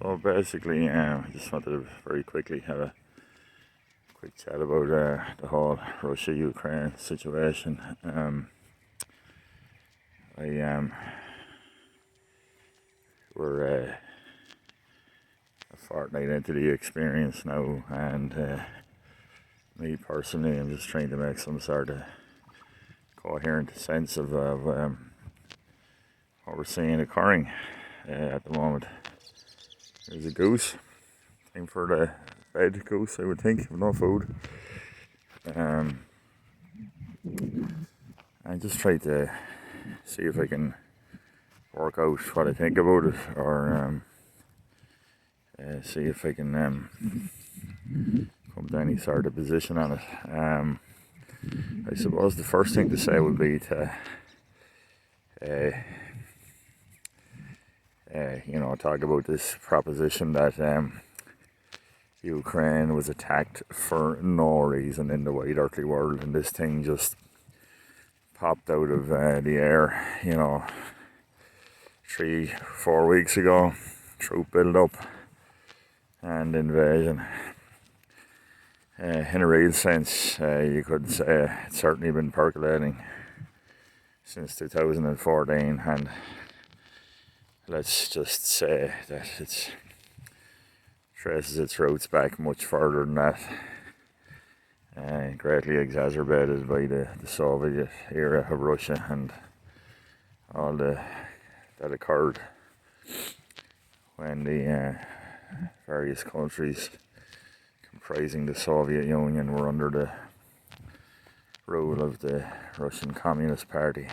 So basically, I just wanted to very quickly have a quick chat about the whole Russia-Ukraine situation. We're a fortnight into the experience now, and me personally, I'm just trying to make some sort of coherent sense of what we're seeing occurring at the moment. There's a goose. Time for the bed goose, I would think, with no food. I just try to see if I can work out what I think about it, or see if I can come to any sort of position on it. I suppose the first thing to say would be to talk about this proposition that Ukraine was attacked for no reason in the wide earthly world, and this thing just popped out of the air, 3-4 weeks ago. Troop build up and invasion. In a real sense, you could say it's certainly been percolating since 2014, and let's just say that it traces its roots back much further than that, greatly exacerbated by the Soviet era of Russia and all that occurred when the various countries comprising the Soviet Union were under the rule of the Russian Communist Party.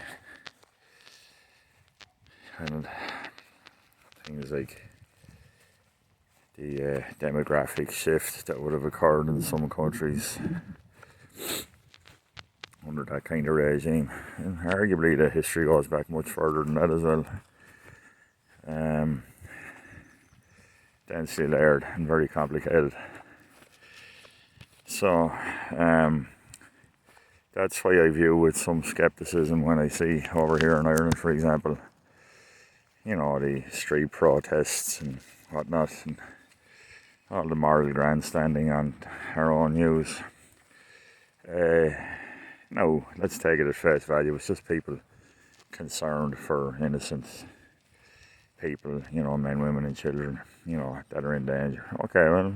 And things like the demographic shift that would have occurred in some countries under that kind of regime, and arguably the history goes back much further than that as well. Densely layered and very complicated. So that's why I view with some skepticism when I see over here in Ireland, for example, the street protests and whatnot, and all the moral grandstanding on our own news. No, let's take it at face value. It's just people concerned for innocent people, men, women and children, that are in danger. Okay, well,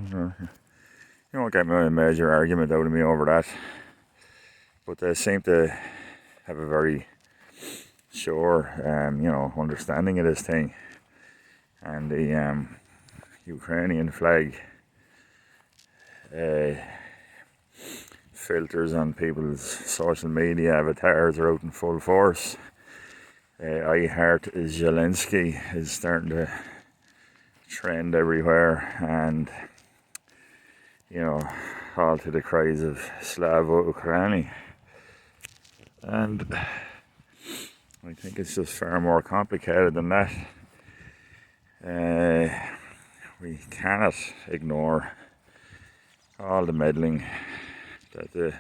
you won't get me a major argument out of me over that. But they seem to have a very sure, understanding of this thing. And the Ukrainian flag filters on people's social media avatars are out in full force. I Heart Zelensky is starting to trend everywhere, and all to the cries of Slava Ukraini. And I think it's just far more complicated than that. We cannot ignore all the meddling that the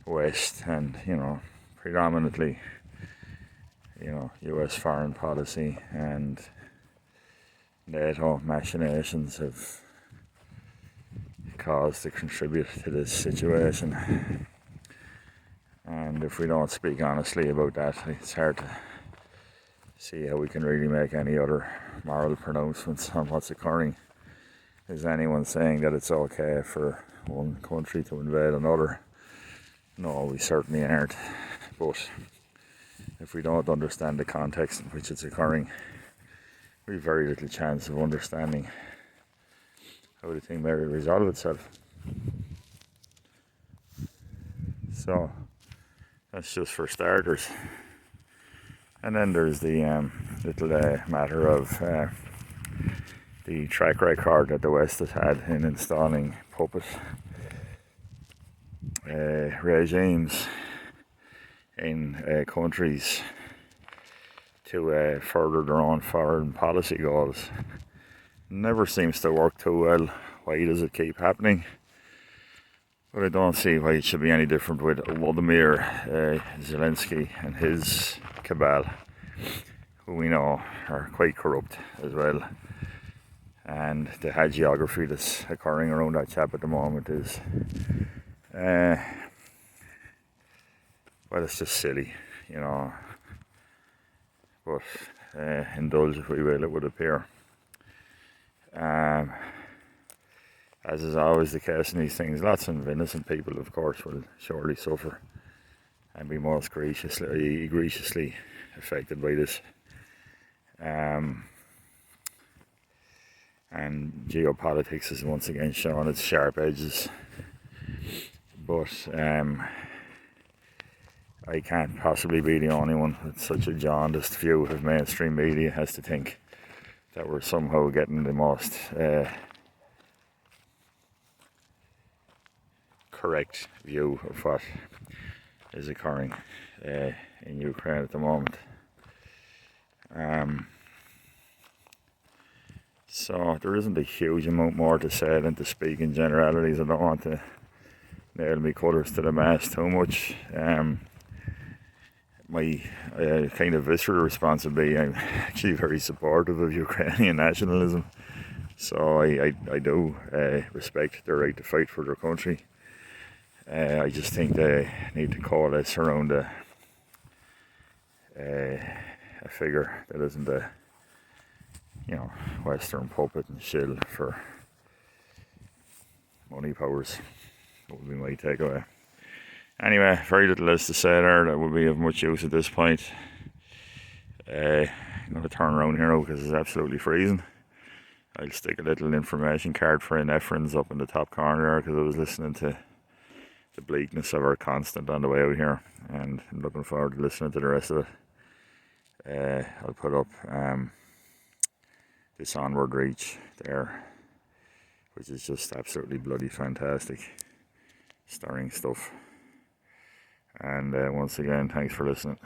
West and, predominantly, US foreign policy and NATO machinations have caused to contribute to this situation. And if we don't speak honestly about that, it's hard to see how we can really make any other moral pronouncements on what's occurring. Is anyone saying that it's okay for one country to invade another? No, we certainly aren't. But if we don't understand the context in which it's occurring, we have very little chance of understanding how the thing may resolve itself. So that's just for starters. And then there's the little matter of the track record that the West has had in installing puppet regimes in countries to further their own foreign policy goals. Never seems to work too well. Why does it keep happening? But I don't see why it should be any different with Vladimir Zelensky and his cabal, who we know are quite corrupt as well. And the hagiography that's occurring around that chap at the moment is, well, it's just silly, you know. But indulge if we will, it would appear. As is always the case in these things, lots of innocent people, of course, will surely suffer and be most egregiously affected by this. And geopolitics is once again showing its sharp edges. But I can't possibly be the only one with such a jaundiced view of mainstream media as to think that we're somehow getting the most correct view of what is occurring in Ukraine at the moment. So there isn't a huge amount more to say than to speak in generalities. I don't want to nail me cutters to the mast too much. My kind of visceral response would be I'm actually very supportive of Ukrainian nationalism. So I do respect their right to fight for their country. I just think they need to coalesce around a figure that isn't a Western puppet and shill for money powers. That would be my takeaway. Anyway, very little else to say there that would be of much use at this point. I'm going to turn around here now because it's absolutely freezing. I'll stick a little information card for nephrons up in the top corner there because I was listening to the bleakness of our constant on the way out here, and I'm looking forward to listening to the rest of it. I'll put up this Onward Reach there, which is just absolutely bloody fantastic, stirring stuff. And once again, thanks for listening.